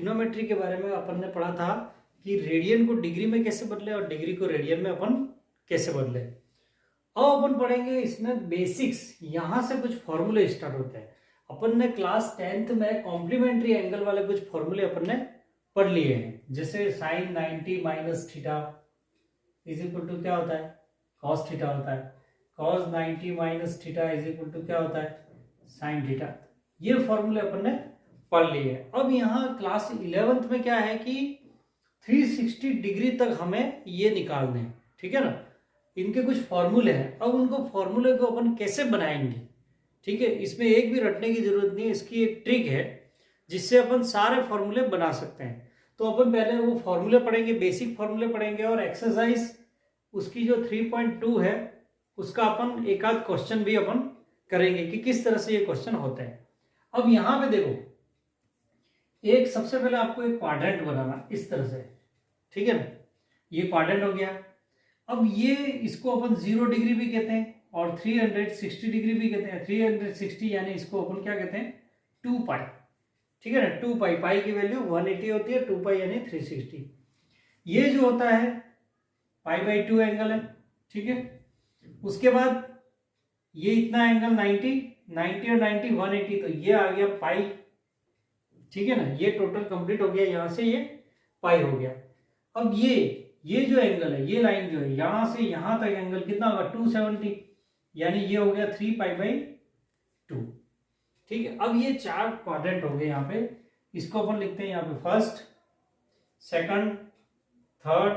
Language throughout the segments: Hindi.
ट्रिग्नोमेट्री के बारे में अपन ने पढ़ा था कि रेडियन को डिग्री में कैसे बदले और डिग्री को रेडियन में अपन कैसे बदले। अब अपन पढ़ेंगे इसमें बेसिक्स, यहां से कुछ फॉर्मूले स्टार्ट होते हैं। अपन ने क्लास 10th में कॉम्प्लीमेंट्री एंगल वाले कुछ फॉर्मूले अपन ने पढ़ लिए हैं, जैसे sine 90 minus theta is equal to क्या होता है, कॉस थीटा होता है। Cos 90 minus theta is equal to क्या होता है, साइन थीटा। ये फॉर्मूले अपन ने पढ़ लिए। अब यहाँ क्लास 11th में क्या है कि 360 डिग्री तक हमें ये निकालने हैं, ठीक है ना। इनके कुछ फॉर्मूले हैं, अब उनको फॉर्मूले को अपन कैसे बनाएंगे, ठीक है। इसमें एक भी रटने की जरूरत नहीं है, इसकी एक ट्रिक है जिससे अपन सारे फॉर्मूले बना सकते हैं। तो अपन पहले वो फॉर्मूले पढ़ेंगे, बेसिक फॉर्मूले पढ़ेंगे, और एक्सरसाइज उसकी जो 3.2 है उसका अपन एक आध क्वेश्चन भी अपन करेंगे कि किस तरह से ये क्वेश्चन होते हैं। अब यहाँ पे देखो, एक सबसे पहले आपको एक क्वाड्रेंट बनाना इस तरह से, ठीक है ना। ये क्वाड्रेंट हो गया। अब ये इसको अपन 0 डिग्री भी कहते हैं और 360 डिग्री भी कहते हैं। 360 यानी इसको अपन क्या कहते हैं, 2 पाई, ठीक है ना। 2 पाई, पाई की वैल्यू 180 होती है, 2 पाई यानी 360। ये जो होता है π/2 एंगल है, ठीक है। उसके बाद ये इतना एंगल 90 और 90 180, तो ये आ गया पाई, ठीक है ना। ये टोटल कंप्लीट हो गया, यहां से ये पाई हो गया। अब ये जो एंगल है, ये लाइन जो है यहां से यहां तक एंगल कितना होगा, 270, यानी ये हो गया 3π/2, ठीक है। अब ये 4 क्वाड्रेंट हो गए यहाँ पे। इसको अपन लिखते हैं यहाँ पे first, second, third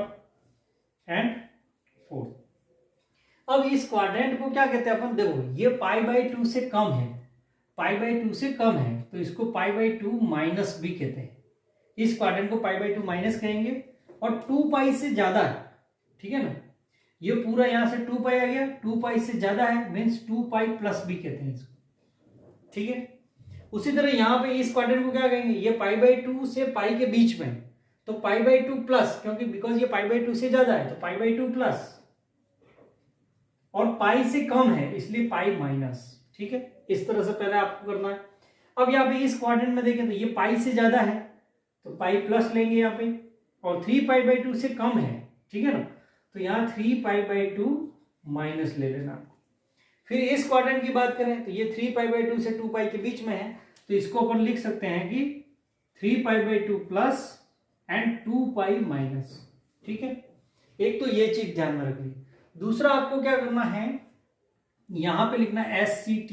and fourth. अब इस क्वाड्रेंट को क्या कहते हैं अपन, देखो ये π/2 से कम है, π/2 से कम है तो इसको π/2 माइनस भी कहते हैं। इस क्वाड्रेंट को π/2 माइनस कहेंगे। और 2 पाई से ज्यादा है, ठीक है ना। ये पूरा यहां से 2 पाई आ गया, 2 पाई से ज्यादा है मीन्स 2 पाई प्लस भी कहते हैं इसको, ठीक है। उसी तरह यहाँ पे इस क्वाड्रेंट को क्या कहेंगे, ये π/2 से पाई के बीच में, तो π/2 प्लस, क्योंकि बिकॉज ये π/2 से ज्यादा है तो π/2 प्लस, और पाई से कम है इसलिए पाई माइनस, ठीक है। इस तरह से पहले आपको करना है। अब यहाँ पे इस क्वाड्रेंट में देखें तो ये पाई से ज्यादा है तो पाई प्लस लेंगे यहाँ पे, और 3π/2 से कम है, ठीक है ना, तो यहाँ 3π/2 माइनस ले लेना। फिर इस क्वाड्रेंट की बात करें तो ये 3π/2 से 2 पाई के बीच में है, तो इसको अपन लिख सकते हैं कि 3π/2 प्लस एंड 2 पाई माइनस, ठीक है। एक तो ये चीज ध्यान में रखनी। दूसरा आपको क्या करना है, यहां पे लिखना SCT,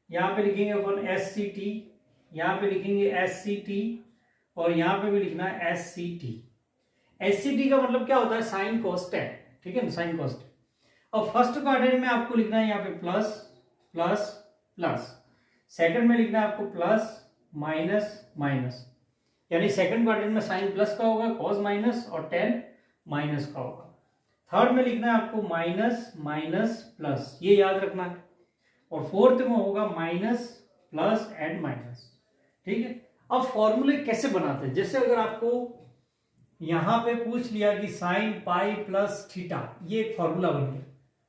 यहां पे लिखेंगे अपन SCT, यहां पे लिखेंगे SCT, और यहां पे भी लिखना है SCT। SCT का मतलब क्या होता है, साइन कॉस टैन, ठीक है ना, साइन कॉस टैन। अब फर्स्ट क्वाड्रेंट में आपको लिखना है यहाँ पे प्लस प्लस प्लस, सेकंड में लिखना है आपको प्लस माइनस माइनस, यानी सेकंड क्वाड्रेंट में साइन प्लस का होगा, कॉस माइनस और टैन माइनस का होगा। थर्ड में लिखना है आपको माइनस माइनस प्लस, ये याद रखना है। और फोर्थ में होगा माइनस प्लस एंड माइनस, ठीक है। अब फॉर्मूले कैसे बनाते हैं, जैसे अगर आपको यहां पे पूछ लिया कि साइन पाई प्लस थीटा, ये एक फॉर्मूला बन गया,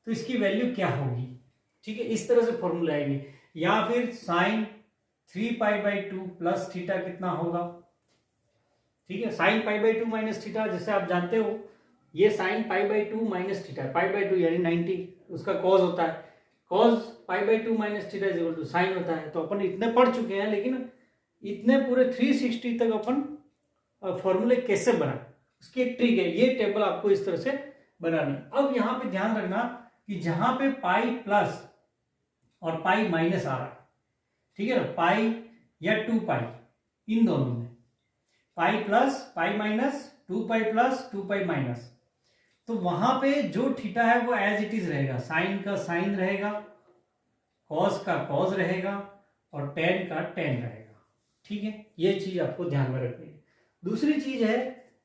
तो इसकी वैल्यू क्या होगी, ठीक है। इस तरह से फॉर्मूला आएंगे। या फिर साइन 3π/2 प्लस थीटा कितना होगा, ठीक है। साइन π/2 माइनस थीटा, जैसे आप जानते हो ये साइन π/2 माइनस थीटा, π/2 यानी 90, उसका कॉस होता है, cos π/2 minus theta is equal to sine होता है। तो अपन इतने पढ़ चुके हैं, लेकिन इतने पूरे 360 तक अपन फॉर्मूले कैसे बनाए उसकी एक ट्रिक है, ये टेबल आपको इस तरह से बनानी। अब यहाँ पे ध्यान रखना कि जहां पे पाई प्लस और पाई माइनस आ रहा है, ठीक है ना, पाई या 2 पाई, इन दोनों में पाई plus pi minus, 2 pi plus 2 pi minus, तो वहां पे जो थीटा है वो एज इट इज रहेगा, साइन का साइन रहेगा, कॉस का कॉस रहेगा और टेन का टेन रहेगा, ठीक है। ये चीज आपको ध्यान में रखनी है। दूसरी चीज है,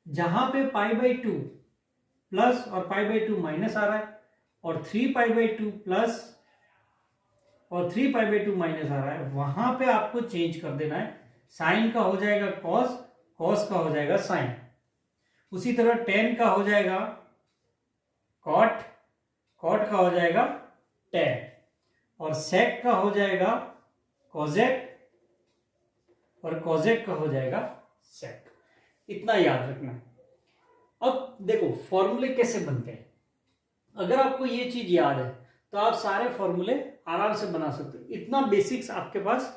जहां पे π/2 प्लस और π/2 माइनस आ रहा है और 3π/2 प्लस और 3π/2 माइनस आ रहा है, वहां पे आपको चेंज कर देना है। साइन का हो जाएगा कॉस, कॉस का हो जाएगा साइन। उसी तरह टेन का हो जाएगा कॉट, कॉट का हो जाएगा टेन, और सेक का हो जाएगा कोजेक, और कोजेक का हो जाएगा सेक, इतना याद रखना है। अब देखो फॉर्मूले कैसे बनते हैं, अगर आपको ये चीज याद है तो आप सारे फॉर्मूले आराम से बना सकते हो, इतना बेसिक्स आपके पास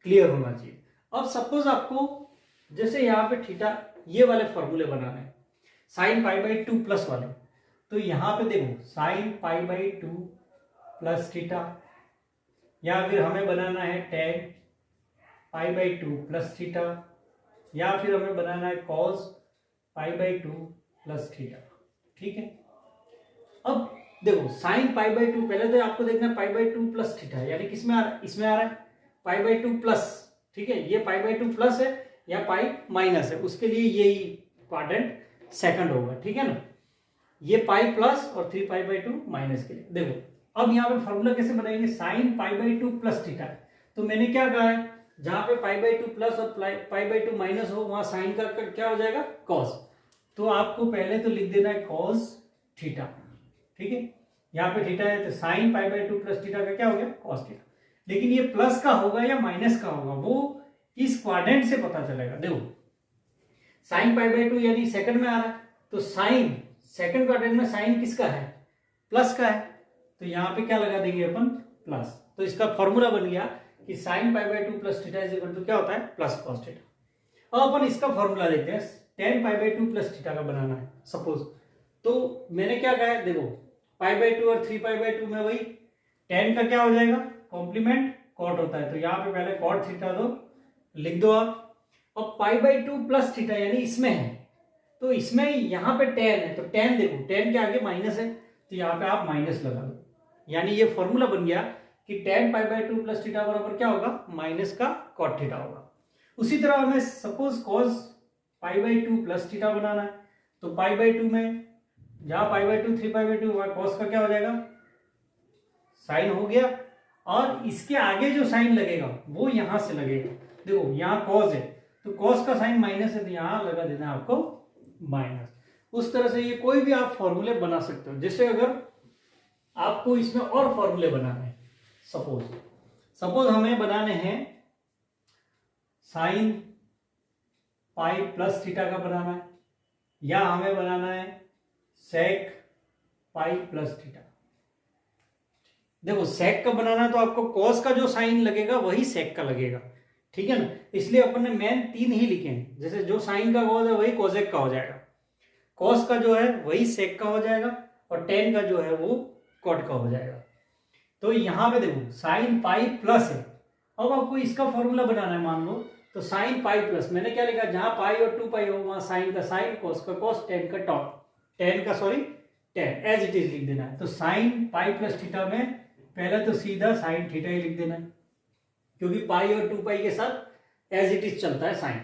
क्लियर होना चाहिए। अब सपोज आपको जैसे यहाँ पे थीटा ये वाले फॉर्मूले बनाने हैं, साइन पाई बाई 2 प्लस वाले, तो यहाँ पे देखो sign pi by 2 plus theta, या फिर हमें बनाना है ten pi by 2 plus theta, या फिर हमें बनाना है cos pi by 2 plus theta. ठीक है, अब देखो साइन पाई बाई 2, पहले तो आपको देखना पाई बाई 2 प्लस थीटा, यानी किसमें आ रहा है, इसमें आ रहा है पाई बाई 2 प्लस। ठीक है, ये पाई बाई 2 प्लस है या पाई माइनस है, उसके लिए यही क्वाड्रेंट सेकंड होगा। ठीक है ना, ये पाई प्लस और 3 पाई बाई 2 माइनस के लिए। देखो अब यहाँ पे फॉर्मूला कैसे बनाएंगे, sign pi by 2 plus theta, तो मैंने क्या कहा है, जहां पे पाई बाई 2 प्लस और पाई बाई 2 माइनस हो वहां साइन का क्या हो जाएगा, कॉस। तो आपको पहले तो लिख देना है कॉस थीटा। ठीक है, यहाँ पे थीटा है तो sign pi by 2 plus theta का क्या हो गया, कॉस थीटा। लेकिन ये प्लस का होगा या माइनस का होगा वो इस क्वाड्रेंट से पता चलेगा। देखो साइन पाई बाई 2 यानी सेकंड में आ रहा है, तो साइन सेकंड क्वाड्रेंट में साइन किसका है, प्लस का है, तो यहाँ पे क्या लगा देंगे अपन, प्लस। तो इसका फॉर्मूला बन गया कि sine pi by 2 plus theta is equal to क्या होता है, प्लस कॉस थीटा। अब अपन इसका फॉर्मूला देखते हैं, ten pi by 2 plus theta का बनाना है सपोज, तो मैंने क्या कहा है, देखो पाई बाई 2 और 3 पाई बाई 2 में वही टेन का क्या हो जाएगा, कॉम्प्लीमेंट कॉट होता है, तो यहाँ पे पहले कॉट थीटा दो, लिख दो आप। अब पाई बाई 2 प्लस थीटा यानी इसमें है, तो इसमें यहाँ पे टेन है, तो टेन देखो टेन के आगे माइनस है, तो यहाँ पे आप माइनस लगा दो, यानी ये फॉर्मूला बन गया कि ten pi by 2 plus theta बराबर क्या होगा, माइनस का कॉट थीटा होगा। उसी तरह हमें suppose cos pi by 2 plus theta बनाना है, तो पाई बाई 2 में जहां पाई बाई 2 3 पाई बाई 2 वहां कॉस का क्या हो जाएगा, साइन हो गया, और इसके आगे जो साइन लगेगा वो यहां से लगेगा। देखो यहाँ कॉस है तो कॉस का साइन माइनस है, तो यहां लगा देना है आपको माइनस। उस तरह से ये कोई भी आप फॉर्मूले बना सकते हो। जैसे अगर आपको इसमें और फॉर्मूले बनाने हैं, सपोज हमें बनाने हैं साइन पाई प्लस थीटा का बनाना है, या हमें बनाना है सेक पाई प्लस थीटा। देखो सेक का बनाना है तो आपको कॉस का जो साइन लगेगा वही सेक का लगेगा। ठीक है ना, इसलिए अपन ने मेन 3 ही लिखे हैं, जैसे जो साइन का कॉस है वही कोसेक का हो जाएगा, कॉस का जो है वही सेक का हो जाएगा, और टेन का जो है वो कॉट का हो जाएगा। तो यहां पे देखो साइन पाई प्लस है, अब आपको इसका फॉर्मूला बनाना है, मान लो तो साइन पाई प्लस, मैंने क्या लिखा, जहां पाई और 2 पाई हो वहां साइन का साइन, कॉस का कॉस, टेन का टेन एज इट इज लिख देना है। तो साइन पाई प्लस थीटा में पहले तो सीधा साइन थीटा ही लिख देना है, क्योंकि पाई और 2 पाई के साथ एज इट इज चलता है साइन।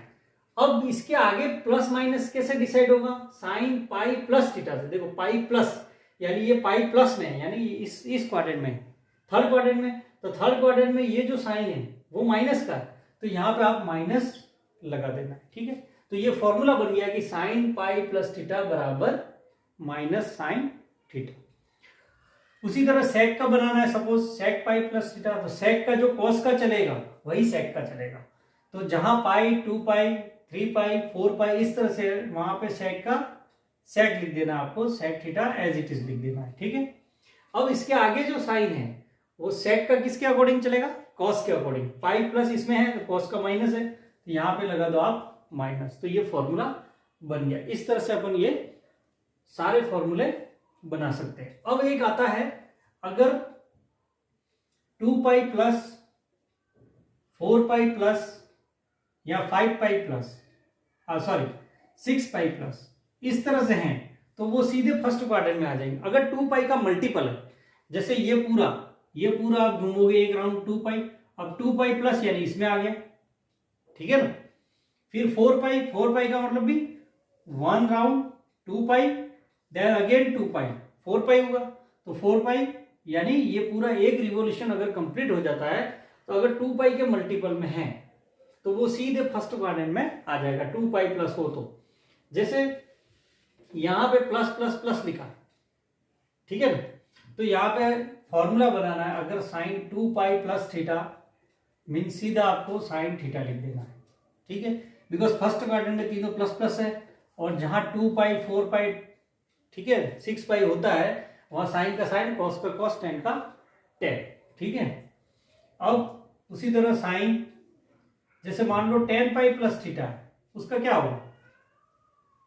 अब इसके आगे प्लस माइनस कैसे डिसाइड होगा, साइन पाई प्लस थीटा से। देखो पाई प्लस यानी ये पाई प्लस में है, यानी इस क्वाड्रेंट में, थर्ड क्वाड्रेंट में, तो थर्ड क्वाड्रेंट में ये जो साइन है वो माइनस का है, तो यहाँ पे आप माइनस लगा देना है। ठीक है, तो ये फॉर्मूला बन गया कि साइन पाई प्लस थीटा बराबर माइनस साइन थीटा। उसी तरह सेक का बनाना है, सपोज सेक पाई प्लस थीटा, तो सेक का जो कॉस का चलेगा वही सेक का चलेगा, तो जहां पाई 2 पाई 3 पाई 4 पाई इस तरह से वहां पे सेक का सेक लिख देना, आपको sec theta as it is लिख देना है। ठीक है, अब इसके आगे जो साइन है वो सेक का किसके अकॉर्डिंग चलेगा, कॉस के अकॉर्डिंग। पाई प्लस इसमें है तो कॉस का माइनस है, तो यहाँ पे लगा दो आप माइनस, तो ये फॉर्मूला बन गया। इस तरह से अपन ये सारे फॉर्मूले बना सकते हैं। अब एक आता है, अगर 2 पाई प्लस 4 पाई प्लस या 5 पाई प्लस 6 पाई प्लस इस तरह से हैं, तो वो सीधे फर्स्ट क्वाड्रेंट में आ जाएंगे। अगर 2 पाई का मल्टीपल है, जैसे ये पूरा आप घूमोगे एक राउंड 2 पाई, अब 2 पाई प्लस यानी इसमें आ गया, ठीक है ना। फिर 4 पाई का मतलब भी 1 राउंड 2 पाई, देन अगेन 2 पाई 4 पाई होगा, तो 4 पाई यानी ये पूरा एक रिवॉल्यूशन अगर कंप्लीट हो जाता है, तो अगर 2 पाई के मल्टीपल में है तो वो सीधे फर्स्ट क्वाड्रेंट में आ जाएगा, 2 पाई प्लस हो तो। जैसे यहां पे प्लस प्लस प्लस लिखा, ठीक है ना, तो यहां पे फॉर्मूला बनाना है, अगर sine 2 pi plus theta mean सीधा आपको साइन थीटा लिख देना है। ठीक है, बिकॉज फर्स्ट क्वाड्रेंट में तीनों प्लस प्लस है, और जहां 2 पाई 4 पाई ठीक है 6 पाई होता है वहां साइन का साइन, कॉस का कॉस, टेन का टेन। ठीक है, अब उसी तरह साइन, जैसे मान लो टेन पाई प्लस थीटा, उसका क्या होगा,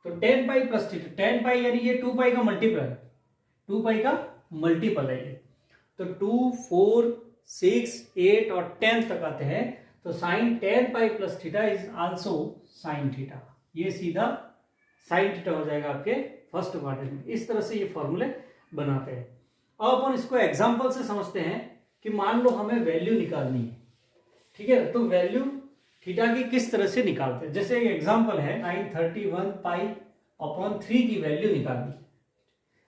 तो tan pi plus theta, tan pi यानी ये 2 पाई का मल्टीपल है, 2 पाई का मल्टीपल है ये, तो 2 4 6 8 और 10 तक आते हैं, तो sine ten pi plus theta is also sine theta. ये सीधा साइन थीटा हो जाएगा आपके फर्स्ट क्वाड्रेंट में। इस तरह से ये फॉर्मूले बनाते हैं। अब अपन इसको एग्जांपल से समझते हैं कि मान लो हमें वैल्यू निकालनी है, ठीक है, तो वैल्यू थीटा की किस तरह से निकालते हैं। जैसे एक एग्जांपल है साइन 31 पाई अपॉन 3 की वैल्यू निकालनी है।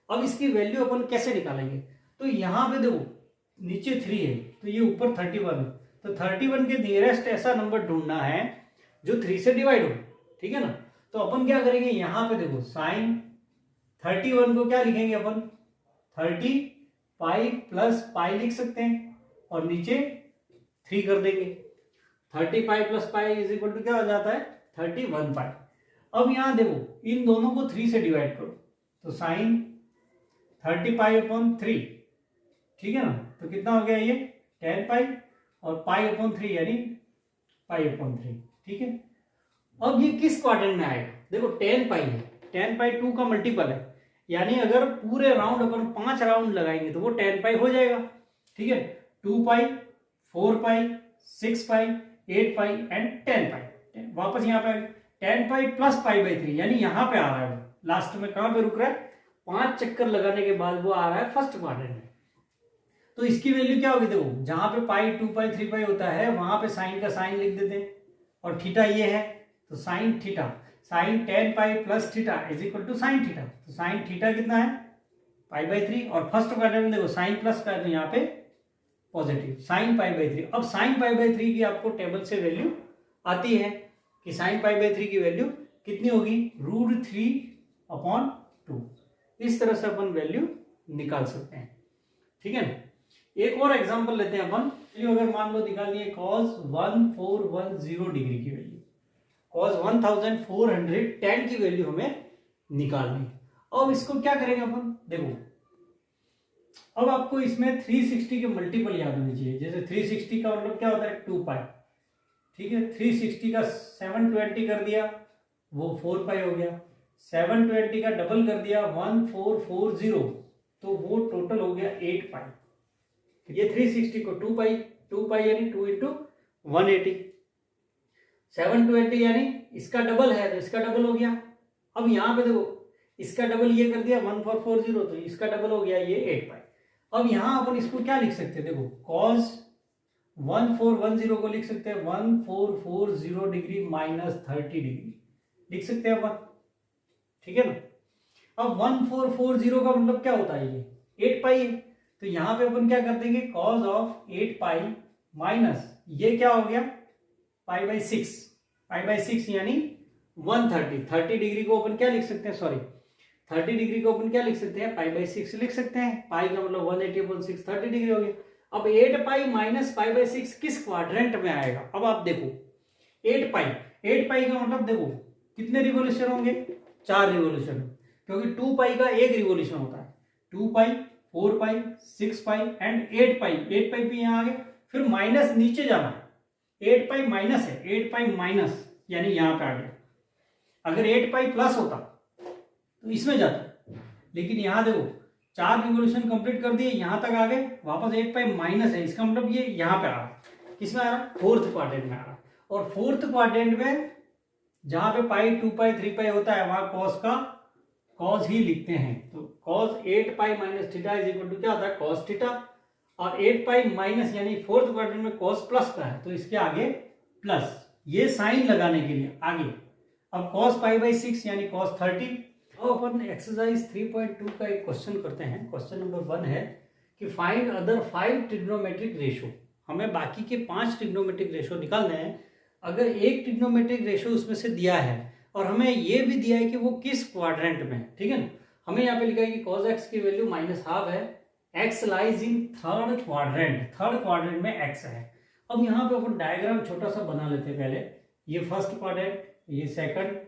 अब इसकी वैल्यू अपन कैसे निकालेंगे, तो यहां पे देखो नीचे 3 है तो ये ऊपर 31 है, तो 31 के नियरेस्ट ऐसा नंबर ढूंढना है जो 3 से डिवाइड हो, ठीक है ना। तो अपन क्या करेंगे, यहां पे देखो साइन 31 को क्या लिखेंगे अपन, 30 पाई प्लस पाई लिख सकते हैं, और नीचे 3 कर देंगे। 30 pi plus pi is equal to क्या हो जाता है 31 पाई। अब यहां देखो इन दोनों को 3 से डिवाइड करो, तो साइन 30 पाई अपॉन 3, ठीक है ना, तो कितना हो गया ये 10 पाई, और पाई अपॉन 3 यानी पाई अपॉन 3, ठीक है। अब ये किस क्वाड्रेंट में आएगा, देखो 10 पाई है, 10 पाई 2 का मल्टीपल है, यानी अगर पूरे राउंड अपन 5 राउंड लगाएंगे तो वो 10 पाई हो जाएगा, ठीक है। 2 पाई 4 पाई 6 पाई 8 पाई एंड 10 पाई, वापस यहाँ पे 10 पाई प्लस पाई बाई 3, यानी यहाँ पे आ रहा है, लास्ट में कहां पे रुक रहा है, 5 चक्कर लगाने के बाद वो आ रहा है फर्स्ट क्वाड्रेंट में। तो इसकी वैल्यू क्या होगी, देखो जहां पे पाई 2 पाई 3 पाई होता है वहां पे साइन का साइन लिख देते हैं, और थीटा ये है तो sine theta, sine 10 pi plus theta is equal to sine theta, तो साइन थीटा कितना है पाई बाई 3, और फर्स्ट क्वाड्रेंट में देखो साइन प्लस का तो यहाँ पे पॉजिटिव साइन पाई बाई 3। अब साइन पाई बाई 3 की आपको टेबल से वैल्यू आती है कि साइन पाई बाई 3 की वैल्यू कितनी होगी, √3/2। इस तरह से अपन वैल्यू निकाल सकते हैं, ठीक है ना। एक और एग्जांपल लेते हैं अपन, अगर मान लो निकालनी है cos 1410 डिग्री की वैल्यू, cos 1410 की वैल्यू हमें निकालनी है। अब इसको क्या करेंगे अपन, देखो अब आपको इसमें 360 के मल्टीपल याद होने चाहिए। जैसे 360 का मतलब क्या होता है 2 पाई, ठीक है, 360 का 720 कर दिया वो 4 पाई हो गया, 720 का डबल कर दिया 1440 तो वो टोटल हो गया 8 पाई। ये 360 को 2 पाई यानी 2 इंटू 180, 720 यानी इसका डबल है तो इसका डबल हो गया। अब यहां पे देखो इसका डबल ये कर दिया 1440 तो इसका डबल हो गया ये 8 पाई। अब यहां अपन इसको क्या लिख सकते हैं, देखो cos 1410 को लिख सकते हैं 1440 डिग्री माइनस 30 डिग्री लिख सकते हैं अपन, ठीक है ना। अब 1440 का मतलब क्या होता है, ये 8 पाई है, तो यहां पे अपन क्या कर देंगे cos ऑफ 8 पाई माइनस ये क्या हो गया पाई बाई 6 यानी 130, 30 डिग्री को अपन क्या लिख सकते हैं, सॉरी 30 डिग्री को अपन क्या लिख सकते हैं पाई बाई 6 लिख सकते हैं, पाई का मतलब 180/6 30 डिग्री हो गया। अब 8 पाई माइनस पाई बाई 6 किस क्वाड्रेंट में आएगा, अब आप देखो 8 पाई का मतलब देखो कितने रिवोल्यूशन होंगे 4 रिवोल्यूशन, क्योंकि 2 पाई का एक रिवोल्यूशन होता है, 2 पाई 4 पाई 6 पाई एंड 8 पाई भी यहाँ आ गए, फिर माइनस नीचे जाना है, 8 पाई माइनस है 8 पाई माइनस यानी यहाँ पे आ गया। अगर 8 पाई प्लस होता तो इसमें जाता, लेकिन यहां देखो 4 रिवोल्यूशन कंप्लीट कर दिए यहां तक आ गए, वापस 8 पाई माइनस है, इसका मतलब ये यहां पे आ रहा है, किसमें आ रहा है फोर्थ क्वाड्रेंट में आ रहा है। और फोर्थ क्वाड्रेंट में जहां पे पाई 2 पाई 3 पाई होता है वहां कॉस का कॉस ही लिखते हैं, तो cos 8 pi minus theta is equal to क्या होता है cos थीटा, और 8 पाई माइनस यानी फोर्थ क्वाड्रेंट में cos प्लस का है तो इसके आगे प्लस, ये साइन लगाने के लिए आगे। अब cos पाई बाई 6 यानी cos 30। अब अपन एक्सरसाइज 3.2 का एक क्वेश्चन करते हैं। क्वेश्चन नंबर 1 है कि फाइंड अदर 5 ट्रिग्नोमेट्रिक रेशो, हमें बाकी के 5 ट्रिग्नोमेट्रिक रेशो निकालने हैं। अगर एक ट्रिग्नोमेट्रिक रेशो उसमें से दिया है और हमें ये भी दिया है कि वो किस क्वाड्रेंट में है, ठीक है ना। हमें यहाँ पे लिखा है कि cos x की वैल्यू -12 है, x lies in third quadrant में x है। अब यहाँ पे अपन डायग्राम छोटा सा बना लेते हैं पहले, ये फर्स्ट क्वाड्रेंट ये सेकंड,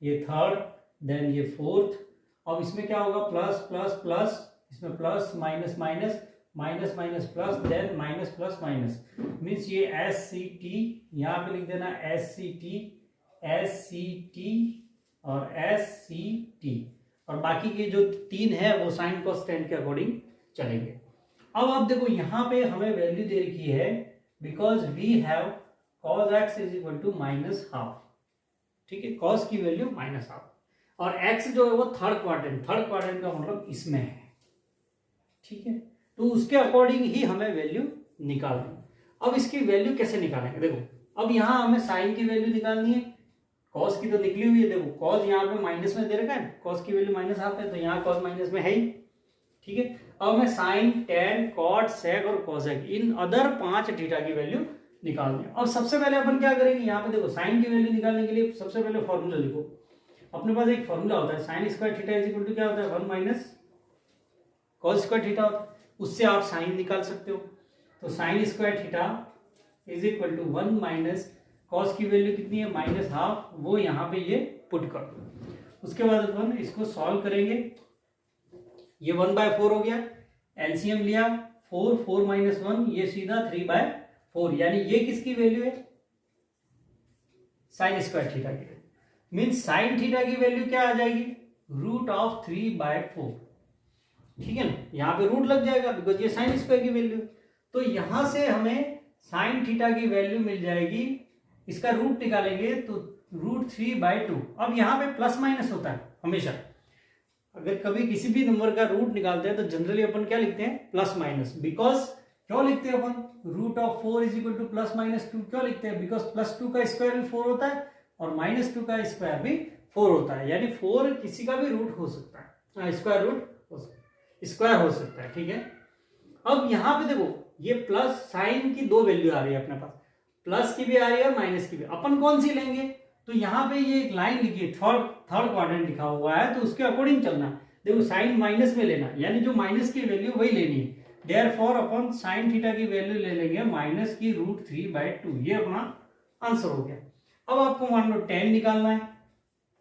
ये थर्ड, देन ये फोर्थ। अब इसमें क्या होगा, प्लस प्लस प्लस, इसमें plus minus minus, minus minus plus, then minus plus minus, means ये एस सी टी, यहाँ पे लिख देना S C T, S C T और एस सी टी, और बाकी के जो तीन है वो साइन कॉस टेन के अकॉर्डिंग चलेंगे। अब आप देखो यहाँ पे हमें वैल्यू दे रखी है, because we have cos x is equal to minus half, ठीक है, कॉस की वैल्यू माइनस हाफ, और एक्स जो है वो थर्ड क्वाड्रेंट का मतलब इसमें है, ठीक है, तो उसके अकॉर्डिंग ही हमें वैल्यू निकालनी। अब इसकी वैल्यू कैसे निकालेंगे, देखो अब यहाँ हमें साइन की वैल्यू निकालनी है, कॉस की तो निकली हुई है, देखो कॉस यहाँ पे माइनस में दे रखा है, कॉस की वैल्यू माइनस हाफ है, तो यहाँ कॉस माइनस में है ही, ठीक है। अब हमें साइन, टेन, कॉट, सेक और कोसेक, इन अदर 5 थीटा की वैल्यू निकालनी है। अब सबसे पहले अपन क्या करेंगे, यहाँ पे देखो साइन की वैल्यू निकालने के लिए सबसे पहले फॉर्मूला लिखो। अपने पास एक फॉर्मूला होता है, sine square theta is equal to क्या होता है, 1 माइनस कॉस स्क्वायर थीटा होता है, उससे आप साइन निकाल सकते हो। तो sine square theta is equal to 1 minus cos की वैल्यू कितनी है, माइनस हाफ, वो यहाँ पे ये पुट कर दो। उसके बाद अपन इसको सॉल्व करेंगे, ये 1/4 हो गया, एलसीएम लिया 4, 4 माइनस 1, ये सीधा 3/4, यानी ये किसकी वैल्यू है, साइन स्क्वायर थीटा की, मीन्स साइन थीटा की वैल्यू क्या आ जाएगी, रूट ऑफ 3/4, ठीक है ना, यहाँ पे रूट लग जाएगा बिकॉज ये साइन स्क्वायर की वैल्यू, तो यहां से हमें साइन थीटा की वैल्यू मिल जाएगी, इसका रूट निकालेंगे तो रूट 3/2। अब यहाँ पे प्लस माइनस होता है हमेशा, अगर कभी किसी भी नंबर का रूट निकालते हैं तो जनरली अपन क्या लिखते हैं, प्लस माइनस, बिकॉज क्यों लिखते हैं अपन, root of 4 is equal to plus minus 2 क्यों लिखते हैं, बिकॉज +2 का स्क्वायर भी 4 होता है और -2 का स्क्वायर भी 4 होता है, यानी 4 किसी का भी रूट हो सकता है, स्क्वायर रूट स्क्वायर हो सकता है, ठीक है। अब यहाँ पे देखो ये प्लस साइन की 2 वैल्यू आ रही है अपने पास, प्लस की भी आ रही है और माइनस की भी, अपन कौन सी लेंगे, तो यहाँ पे ये एक लाइन लिखी है, थर्ड क्वाड्रेंट लिखा हुआ है, तो उसके अकॉर्डिंग चलना है। देखो साइन माइनस में लेना, यानी जो माइनस की वैल्यू वही लेनी है, देयरफॉर अपन साइन थीटा की वैल्यू ले लेंगे माइनस की रूट 3/2, ये अपना आंसर हो गया। अब आपको मान लो tan निकालना है,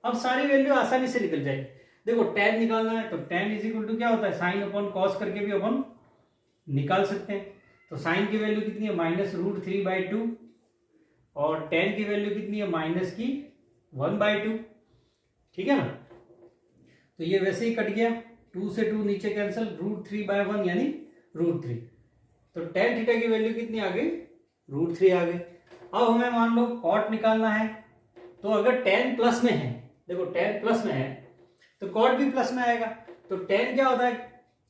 अब सारी वैल्यू आसानी से निकल जाएगी। देखो tan निकालना है तो tan इज इक्वल टू क्या होता है, साइन अपॉन कॉस करके भी अपन निकाल सकते हैं। तो साइन की वैल्यू कितनी है, -√3/2, और tan की वैल्यू कितनी है, -1/2, ठीक है ना। तो ये वैसे ही कट गया, 2 से 2 नीचे कैंसिल, √3/1 यानी √3, तो tan थीटा की वैल्यू कितनी आ गई, √3 आ गई। अब हमें मान लो कॉट निकालना है, तो अगर tan प्लस में है, देखो tan प्लस में है तो कॉट भी प्लस में आएगा, तो tan क्या होता है,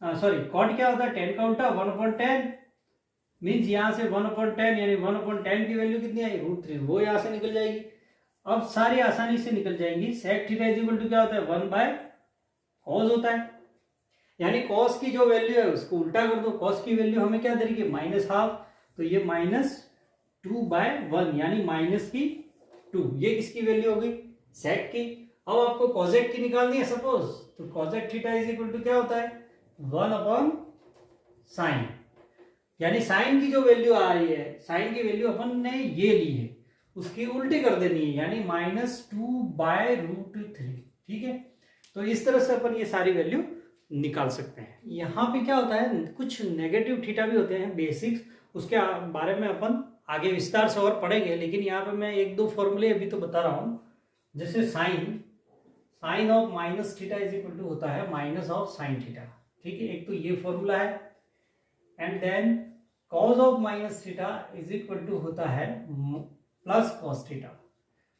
सॉरी कॉट क्या होता है, tan का उल्टा 1/10, मीन्स यहाँ से 1/10 यानी 1/10 की वैल्यू कितनी आई, √3, वो यहाँ से निकल जाएगी। अब सारी आसानी से निकल जाएंगी। Sec theta is equal to क्या होता है, 1/cos होता है, यानी cos की जो वैल्यू है उसको उल्टा कर दो, cos की वैल्यू हमें क्या दे रही है, -1/2, तो ये -2/1 यानी -2, ये किसकी वैल्यू हो गई, सेक की। अब आपको कॉजेक की निकालनी है सपोज, तो कॉजेक थीटा इज इक्वल टू क्या होता है, 1/sin, यानी साइन की जो वैल्यू आ रही है, साइन की वैल्यू अपन ने ये ली है, उसकी उल्टी कर देनी है, यानी -2/√3, ठीक है। तो इस तरह से अपन ये सारी वैल्यू निकाल सकते हैं। यहाँ पे क्या होता है, कुछ नेगेटिव थीटा भी होते हैं बेसिक्स, उसके बारे में अपन आगे विस्तार से और पढ़ेंगे, लेकिन यहाँ पे मैं 1-2 फॉर्मूले अभी तो बता रहा हूँ। जैसे sine of minus theta is equal to होता है माइनस ऑफ साइन थीटा, ठीक है, एक तो ये फॉर्मूला है, and then cos of minus theta is equal to होता है प्लस कॉस थीटा,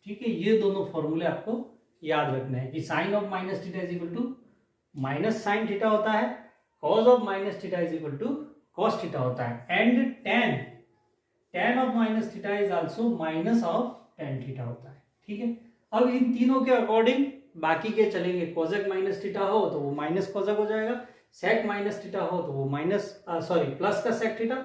ठीक है। ये दोनों फॉर्मूले आपको याद रखने हैं कि sine of minus theta is equal to minus sine theta होता है, cos of minus theta is equal to cos theta होता है, and tan of minus theta is also minus of tan theta होता है, ठीक है। अब इन तीनों के अकॉर्डिंग बाकी के चलेंगे, कोसेक माइनस थीटा हो तो वो माइनस कोसेक हो जाएगा, सेक माइनस थीटा हो तो वो प्लस का सेक थीटा,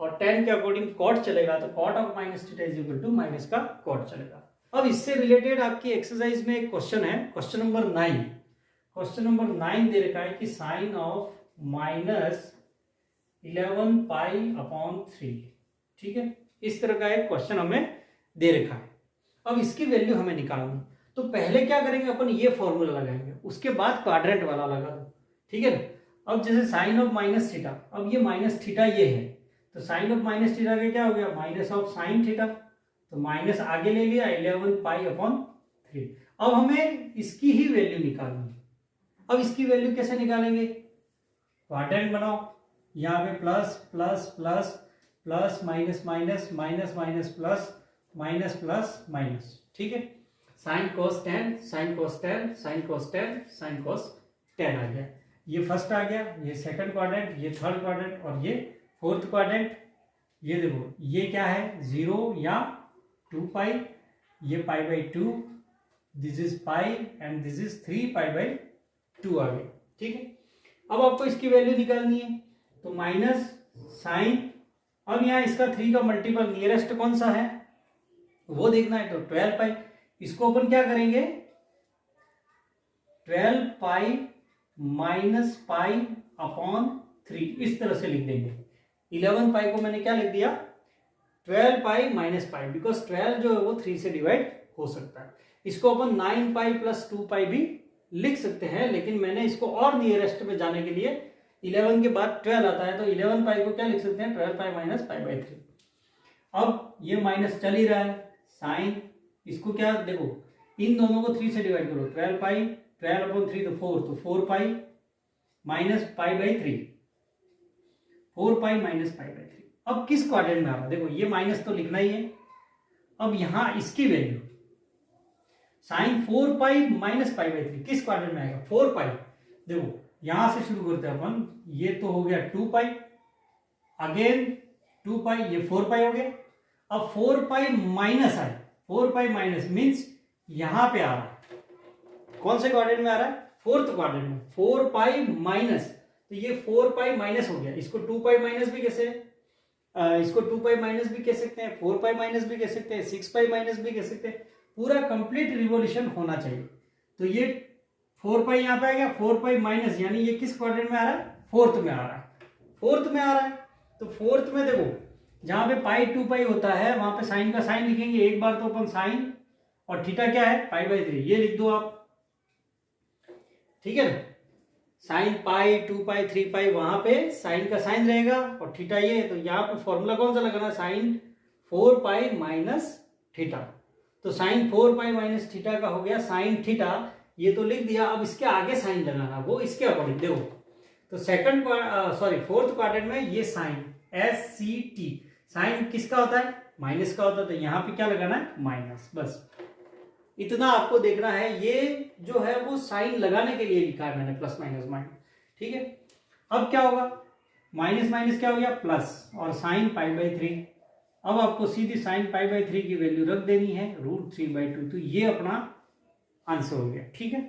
और tan के अकॉर्डिंग कॉट चलेगा तो cot of minus theta is equal to minus का कॉट चलेगा। अब इससे रिलेटेड आपकी एक्सरसाइज में एक क्वेश्चन है, क्वेश्चन नंबर 9 दे रखा है कि साइन ऑफ -11π/3, ठीक है, इस तरह का एक क्वेश्चन हमें दे रखा है। अब इसकी वैल्यू हमें निकालनी, तो पहले क्या करेंगे अपन, ये फॉर्मूला लगाएंगे, उसके बाद क्वाड्रेंट वाला लगा दो, ठीक है ना। अब जैसे साइन ऑफ माइनस थीटा, अब ये माइनस थीटा ये है, तो साइन ऑफ माइनस थीटा का क्या हो गया, माइनस ऑफ साइन थीटा, तो माइनस आगे ले लिया 11 पाई अपॉन 3। अब हमें इसकी ही वैल्यू निकालनी है। अब इसकी वैल्यू कैसे निकालेंगे, क्वाड्रेंट बनाओ, यहाँ पे plus plus plus plus minus minus minus minus plus minus plus minus, ठीक है। Sine cos ten, sine cos ten, sine cos ten, sine cos 10 आ गया। ये फर्स्ट आ गया, ये सेकंड क्वाड्रेंट, ये थर्ड क्वाड्रेंट और ये फोर्थ क्वाड्रेंट। ये देखो ये क्या है, 0 या 2 पाई, ये पाई by 2, this is pi and this is 3 pi by 2 आ गया, ठीक है। अब आपको इसकी वैल्यू निकालनी है, तो माइनस साइन, अब यहाँ इसका 3 का मल्टीपल नियरेस्ट कौन सा है वो देखना है, तो 12 पाई। इसको अपन क्या करेंगे, 12 पाई माइनस पाई अपॉन 3 इस तरह से लिख देंगे। 11 पाई को मैंने क्या लिख दिया, 12 पाई माइनस पाई, बिकॉज 12 जो है वो 3 से डिवाइड हो सकता है। इसको अपन 9 पाई प्लस 2 पाई भी लिख सकते हैं, लेकिन मैंने इसको और नियरेस्ट में जाने के लिए 11 के बाद 12 आता है, तो 11 पाई को क्या लिख सकते हैं, 12 पाई माइनस पाई बाई 3। अब ये माइनस चल ही रहा है, साइन, इसको क्या देखो, इन दोनों को 3 से डिवाइड करो, 12 पाई 12 अपॉन 3 तो 4, तो 4 pi minus pi by 3, 4 pi minus pi by 3। अब किस क्वाड्रेंट में आ रहा है, देखो ये माइनस तो लिखना ही है। अब यहां इसकी value sine 4 pi minus pi by 3 किस क्वाड्रेंट में आएगा, 4 पाई। देखो यहां से शुरू करते हैं अपन, ये तो हो गया 2 पाई, अगेन 2 पाई, ये 4 पाई हो गया। अब 4 पाई माइनस आए, 4 पाई माइनस मीन्स यहां पे आ रहा है, कौन से क्वाड्रेंट में आ रहा है, फोर्थ क्वाड्रेंट में। 4 पाई माइनस, तो ये 4 पाई माइनस हो गया, इसको 2 पाई माइनस भी कैसे, इसको 2 पाई माइनस भी कह सकते हैं, 4 पाई माइनस भी कह सकते हैं, 6 पाई माइनस भी कह सकते हैं। पूरा कंप्लीट रिवोल्यूशन होना चाहिए। तो ये 4 पाई यहाँ पे आ गया, 4 पाई माइनस, यानी ये किस क्वाड्रेंट में आ रहा है, फोर्थ में आ रहा है, फोर्थ में आ रहा है। तो फोर्थ में देखो जहां पे पाई 2 पाई होता है वहां पे साइन का साइन लिखेंगे, एक बार तो अपन साइन, और थीटा क्या है, पाई बाई 3, ये लिख दो आप, ठीक है ना। साइन पाई 2 पाई 3 पाई, वहां पे साइन का साइन रहेगा और थीटा ये, तो यहाँ पे फॉर्मूला कौन सा लगाना, साइन 4 पाई माइनस थीटा। तो साइन 4 पाई माइनस थीटा का हो गया साइन थीटा, ये तो लिख दिया। अब इसके आगे साइन लगाना, वो इसके अकॉर्डिंग देखो, तो सेकंड फोर्थ क्वाड्रेंट में ये साइन SCT, साइन किसका होता है, माइनस का होता है, तो यहाँ पे क्या लगाना है, माइनस, बस इतना आपको देखना है। ये जो है वो साइन लगाने के लिए लिखा है मैंने, प्लस माइनस माइनस, ठीक है। अब क्या होगा, माइनस माइनस क्या हो गया, प्लस, और साइन पाई बाई 3। अब आपको सीधी साइन पाई बाई 3 की वैल्यू रख देनी है, √3/2, तो ये अपना आंसर हो गया, ठीक है।